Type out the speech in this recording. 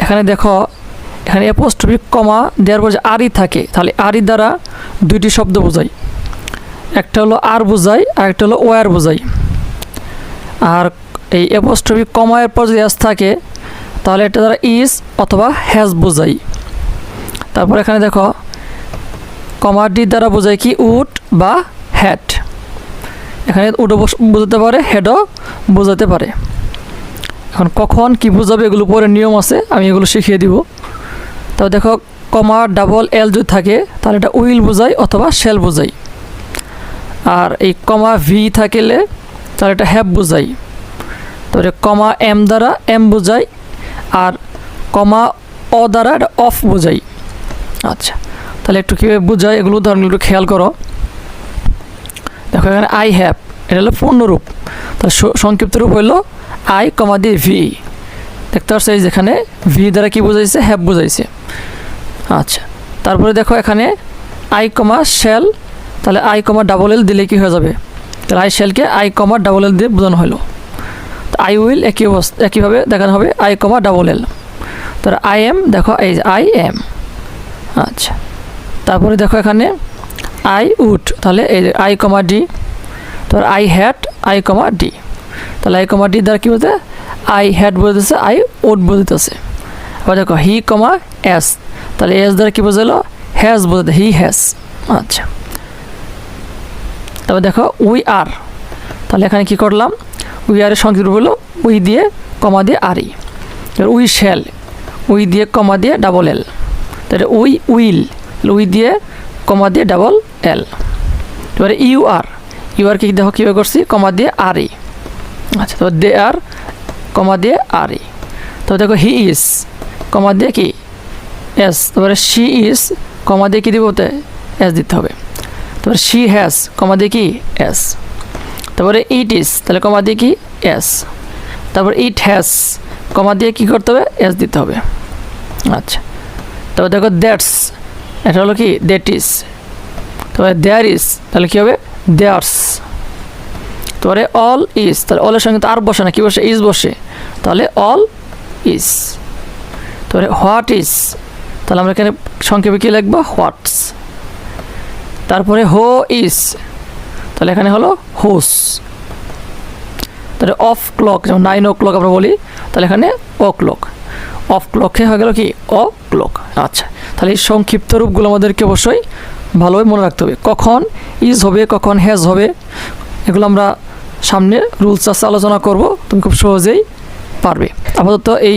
এখানে দেখো এখানে অ্যাপোস্ট্রফি কমা দেওয়ার পর যে আরই থাকে, তাহলে আরই দ্বারা দুইটি শব্দ বোঝায়, একটা হলো আর বোঝায় আর একটা হলো ওয়ার বোঝায়। আর এই অ্যাপোস্ট্রফি কমার পর যদি এস থাকে তাহলে এটা দ্বারা ইজ অথবা হ্যাজ বোঝায়। তারপর এখানে দেখো কমা ডি দ্বারা বোঝায় কি উড বা হ্যাট। এখানে উডও বোঝাতে পারে, হেডও বোঝাতে পারে। এখন কখন কি বোঝাবে এগুলো পরে নিয়ম আছে, আমি এগুলো শিখিয়ে দিব। তবে দেখো কমা ডাবল এল যদি থাকে তাহলে এটা উইল বোঝায় অথবা শেল বোঝায়। আর এই কমা ভি থাকলে তাহলে এটা হ্যাভ বোঝায়। তারপরে কমা এম দ্বারা এম বোঝায়, আর কমা অ দ্বারা এটা অফ বোঝায়। আচ্ছা, তাহলে একটু কীভাবে বোঝায় এগুলো উদাহরণগুলো একটু খেয়াল করো। দেখো এখানে আই হ্যাভ, এটা হলো পূর্ণরূপ, তাহলে সংক্ষিপ্ত রূপ হলো আই কমা দিয়ে ভি। দেখতে পাচ্ছ এই যেখানে ভি দ্বারা কী বোঝাইছে, হ্যাভ বোঝাইছে। আচ্ছা, তারপরে দেখো এখানে আই কমা শেল, তাহলে আই কমা ডাবল এল দিলে কী হয়ে যাবে, তাহলে আই শেলকে আই কমা ডাবল এল দিয়ে বোঝানো হলো। আই উইল একইভাবে দেখানো হবে আই কমা ডাবল এল। তাহলে আই এম, দেখো এই আই এম। আচ্ছা, তারপরে দেখো এখানে আই উড, তাহলে এই আই কমা ডি। তারপর I had, I comma D, তাহলে আই কমা ডি দ্বারা কী বলতে, আই হ্যাড বোঝাতেছে, আই উড বোঝাতেছে। আবার দেখো হি কমা এস, তাহলে এস দ্বারা কী বোঝালো, হ্যাজ বোঝাতে, হি হ্যাজ। আচ্ছা, তারপর দেখো উই আর, তাহলে এখানে কি করলাম, উই আরের সংক্ষিপ্ত হলো উই দিয়ে কমা দিয়ে আরই। উই শ্যাল, উই দিয়ে কমা দিয়ে ডাবল এল। তাহলে উই উইল, উই দিয়ে কমা দিয়ে ডাবল এল। এবারে ইউ আর, ইউ আর কি দেখো কীভাবে করছি, কমা দিয়ে আরই। আচ্ছা, তো দে আর কমা দিয়ে আরই। তো দেখো হি ইজ কমা দিয়ে কি এস, তারপরে শি ইজ কমা দিয়ে কী দিব, এস দিতে হবে। তারপরে শি হ্যাজ কমা দিয়ে কি এস। তারপরে ইট ইজ, তাহলে কমা দিয়ে কি এস। তারপর ইট হ্যাজ কমা দিয়ে কী করতে হবে, এস দিতে হবে। আচ্ছা, তারপর দেখো দ্যাটস, এটা হলো কি দ্যাট ইজ। তারপরে দেয়ার ইজ, তাহলে কী হবে দেয়ার্স। তারপরে অল ইজ, তাহলে অলের সঙ্গে তো আর বসে না, কী বসে, ইজ বসে, তাহলে অল ইজ। তারপরে হোয়াট ইজ, তাহলে আমরা এখানে সংক্ষেপে কী লিখবো, হোয়াটস। তারপরে হো ইজ, তাহলে এখানে হলো হোস। তাহলে অফ ক্লক, যেমন 9 o'clock আমরা বলি, তাহলে এখানে ও ক্লক, অফ ক্লকে হয়ে গেল কি ও ক্লক। আচ্ছা, তাহলে এই সংক্ষিপ্ত রূপগুলো আমাদেরকে অবশ্যই ভালোভাবে মনে রাখতে হবে, কখন ইজ হবে, কখন হ্যাজ হবে, এগুলো আমরা সামনে রুলস আছে আলোচনা করব, তুমি খুব সহজেই পারবে। আপাতত এই